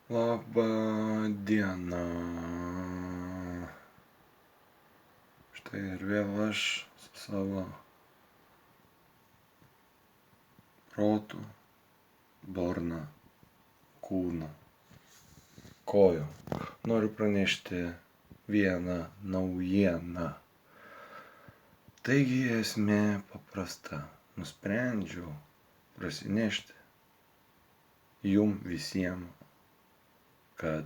Labą dieną. Štai ir vėl aš su savo protu, burna, kūnu, kojom noriu pranešti vieną naujieną. Taigi esmė paprasta. Nusprendžiau prasinešti jum visiems, kad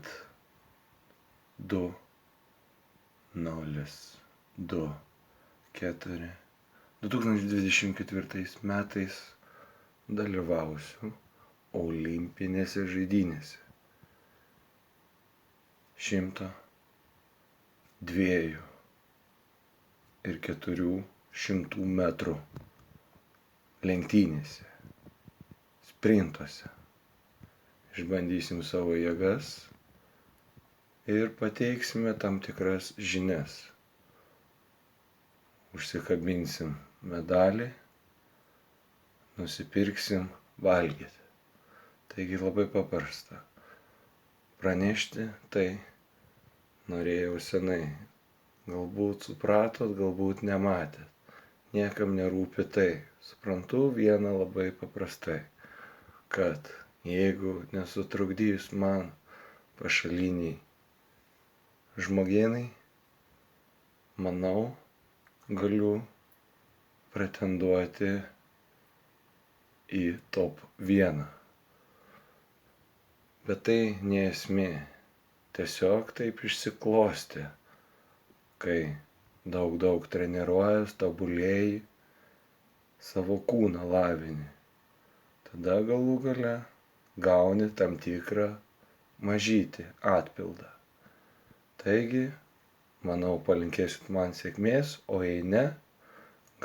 2024 metais dalyvausiu olimpinėse žaidynėse. 100, 2 ir 400 metrų lenktynėse, sprintuose. Išbandysim savo jėgas ir pateiksime tam tikras žinias. Užsikabinsim medalį, nusipirksim valgyti. Taigi labai paprasta. Pranešti tai norėjau senai. Galbūt supratot, galbūt nematėt. Niekam nerūpi tai. Suprantu vieną labai paprastai, kad jeigu nesutrukdys man pašaliniai žmogėnai, manau, galiu pretenduoti į top 1. Bet tai ne esmė. Tiesiog taip išsiklostė, kai daug treniruojas, tobulėji, savo kūną lavini. Tada galų gale gauni tam tikrą mažytį atpildą. Taigi, manau, palinkėsit man sėkmės, o jei ne,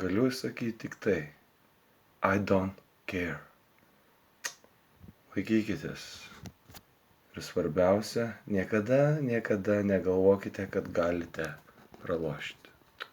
galiu sakyti tik tai: I don't care. Laikykitės. Ir svarbiausia, niekada negalvokite, kad galite pralošti.